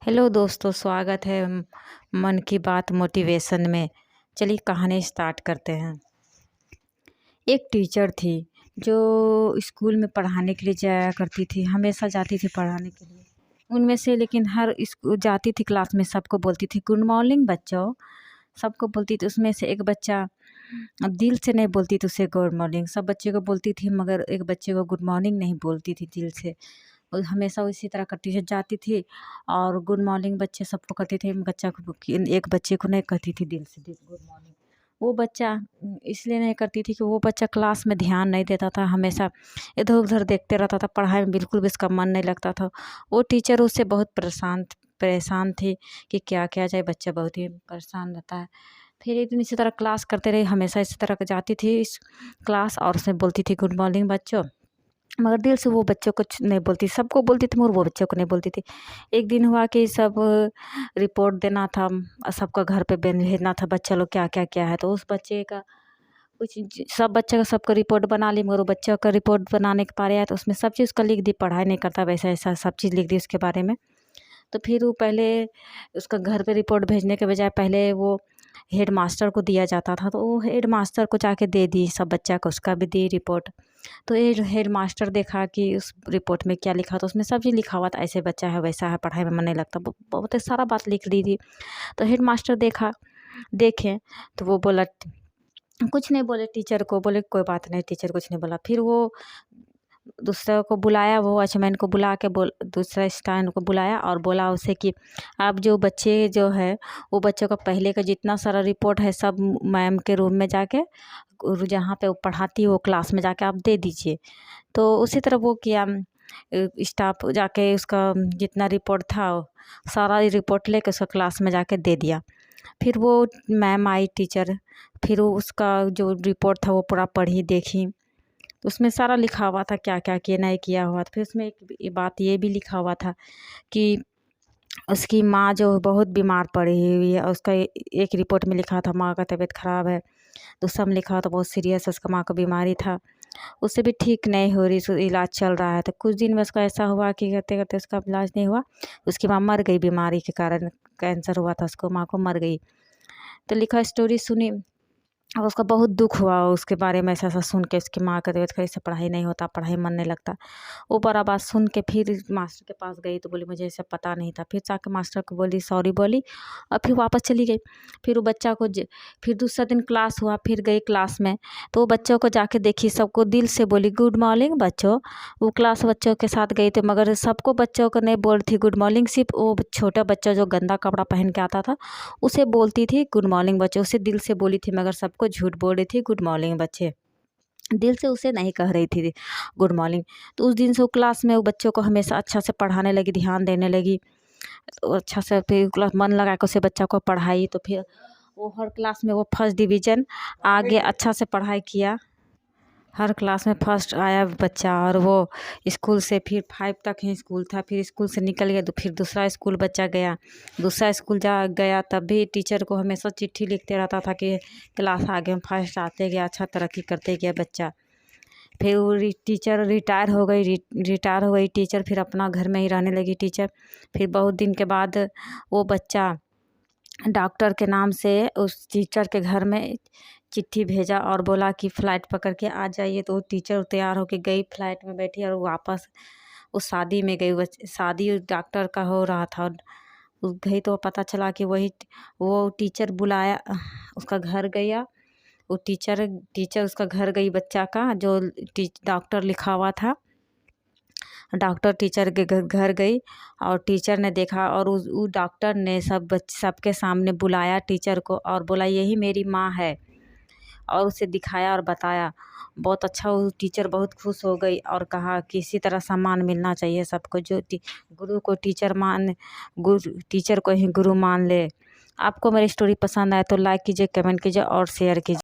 Hello दोस्तों, स्वागत है मन की बात मोटिवेशन में। चलिए कहानी स्टार्ट करते हैं। एक टीचर थी जो स्कूल में पढ़ाने के लिए जाया करती थी, हमेशा जाती थी पढ़ाने के लिए। उनमें से लेकिन हर स्कूल जाती थी क्लास में, सबको बोलती थी गुड मॉर्निंग बच्चों, सबको बोलती थी। उसमें से एक बच्चा दिल से नहीं बोलती थी उसे गुड मॉर्निंग, सब बच्चे को बोलती थी मगर एक बच्चे को गुड मॉर्निंग नहीं बोलती थी दिल से। और हमेशा इसी तरह करती थी, जाती थी और गुड मॉर्निंग बच्चे सबको करती थी, बच्चा को एक बच्चे को नहीं कहती थी दिल से गुड मॉर्निंग। वो बच्चा इसलिए नहीं करती थी कि वो बच्चा क्लास में ध्यान नहीं देता था, हमेशा इधर उधर देखते रहता था, पढ़ाई में बिल्कुल भी उसका मन नहीं लगता था। वो टीचर उससे बहुत परेशान थी कि क्या किया जाए, बच्चा बहुत ही परेशान रहता है। फिर एक दिन इसी तरह क्लास करते रहे, हमेशा इसी तरह जाती थी इस क्लास और उसमें बोलती थी गुड मॉर्निंग बच्चों, मगर दिल से वो बच्चों को नहीं बोलती, सबको बोलती थी मगर वो बच्चों को नहीं बोलती थी। एक दिन हुआ कि सब रिपोर्ट देना था, सबका घर पे भेजना था बच्चा लोग क्या क्या क्या है। तो उस बच्चे का सब बच्चे का सबका रिपोर्ट बना ली, मगर वो बच्चा का रिपोर्ट बनाने के पारे आया तो उसमें सब चीज़ उसका लिख दी, पढ़ाई नहीं करता वैसा ऐसा सब चीज़ लिख दी उसके बारे में। तो फिर वो पहले उसका घर पे रिपोर्ट भेजने के बजाय पहले वो हेड मास्टर को दिया जाता था, तो वो हेड मास्टर को जाके दे दी, सब बच्चा को उसका भी दी रिपोर्ट। तो ये हेड मास्टर देखा कि उस रिपोर्ट में क्या लिखा, तो उसमें सब चीज़ लिखा हुआ था, ऐसे बच्चा है वैसा है, पढ़ाई में मन नहीं लगता, बहुत सारा बात लिख दी थी। तो हेड मास्टर देखे तो वो बोला, कुछ नहीं बोले, टीचर को बोले कोई बात नहीं, टीचर कुछ नहीं बोला। फिर वो दूसरे को बुलाया, वो वॉचमैन को बुला के दूसरा स्टैंड को बुलाया और बोला उसे कि आप जो बच्चे जो है वो बच्चों का पहले का जितना सारा रिपोर्ट है सब मैम के रूम में जाके जहाँ पे वो पढ़ाती है वो क्लास में जाके आप दे दीजिए। तो उसी तरह वो किया, स्टाफ जाके उसका जितना रिपोर्ट था सारा रिपोर्ट लेके उसका क्लास में जाके दे दिया। फिर वो मैम आई टीचर, फिर वो उसका जो रिपोर्ट था वो पूरा पढ़ी देखी, तो उसमें सारा लिखा हुआ था क्या क्या किया नहीं किया हुआ था। फिर उसमें एक बात ये भी लिखा हुआ था कि उसकी माँ जो बहुत बीमार पड़ी हुई है, और उसका एक रिपोर्ट में लिखा था माँ का तबीयत ख़राब है, दूसरा में लिखा था बहुत सीरियस उसका माँ का बीमारी था, उससे भी ठीक नहीं हो रही, इलाज चल रहा है। तो कुछ दिन में उसका ऐसा हुआ कि करते करते उसका इलाज नहीं हुआ, उसकी माँ मर गई बीमारी के कारण, कैंसर हुआ था उसको, माँ को मर गई। तो लिखा स्टोरी सुनी और उसका बहुत दुख हुआ उसके बारे में, ऐसा ऐसा सुन के उसकी माँ का तबीयत खराब, इससे पढ़ाई नहीं होता, पढ़ाई मन नहीं लगता। वो बड़ा बात सुन के फिर मास्टर के पास गई तो बोली मुझे ऐसा पता नहीं था। फिर जाके मास्टर को बोली, सॉरी बोली और फिर वापस चली गई। फिर वो बच्चा को फिर दूसरा दिन क्लास हुआ, फिर गई क्लास में तो वो बच्चों को जाके देखी, सबको दिल से बोली गुड मॉर्निंग बच्चों। वो क्लास बच्चों के साथ गई थी मगर सबको बच्चों को नहीं बोल थी गुड मॉर्निंग, सिर्फ वो छोटा बच्चा जो गंदा कपड़ा पहन के आता था उसे बोलती थी गुड मॉर्निंग बच्चे, उसे दिल से बोली थी मगर सबको झूठ बोल रही थी गुड मॉर्निंग बच्चे, दिल से उसे नहीं कह रही थी गुड मॉर्निंग। तो उस दिन से वो क्लास में वो बच्चों को हमेशा अच्छा से पढ़ाने लगी, ध्यान देने लगी, तो अच्छा से फिर क्लास मन लगा के उसे बच्चा को पढ़ाई। तो फिर वो हर क्लास में वो फर्स्ट डिवीज़न आगे अच्छा से पढ़ाई किया, हर क्लास में फर्स्ट आया बच्चा। और वो स्कूल से फिर 5 तक ही स्कूल था, फिर स्कूल से निकल गया तो फिर दूसरा स्कूल बच्चा गया, दूसरा स्कूल जा गया तब भी टीचर को हमेशा चिट्ठी लिखते रहता था कि क्लास आगे में फर्स्ट आते गया, अच्छा तरक्की करते गया बच्चा। फिर वो टीचर रिटायर हो गई, रिटायर हो गई टीचर, फिर अपना घर में ही रहने लगी टीचर। फिर बहुत दिन के बाद वो बच्चा डॉक्टर के नाम से उस टीचर के घर में चिट्ठी भेजा और बोला कि फ़्लाइट पकड़ के आ जाइए। तो वो टीचर तैयार होके गई, फ्लाइट में बैठी और वापस उस शादी में गई। शादी डॉक्टर का हो रहा था, उस गई तो पता चला कि वो टीचर बुलाया, उसका घर गया, वो टीचर उसका घर गई, बच्चा का जो डॉक्टर लिखा हुआ था, डॉक्टर टीचर के घर गई और टीचर ने देखा और उस डॉक्टर ने सबके सामने बुलाया टीचर को और बोला यही मेरी माँ है, और उसे दिखाया और बताया। बहुत अच्छा, वो टीचर बहुत खुश हो गई और कहा कि इसी तरह सम्मान मिलना चाहिए सबको, जो गुरु को टीचर को ही गुरु मान ले। आपको मेरी स्टोरी पसंद आए तो लाइक कीजिए, कमेंट कीजिए और शेयर कीजिए।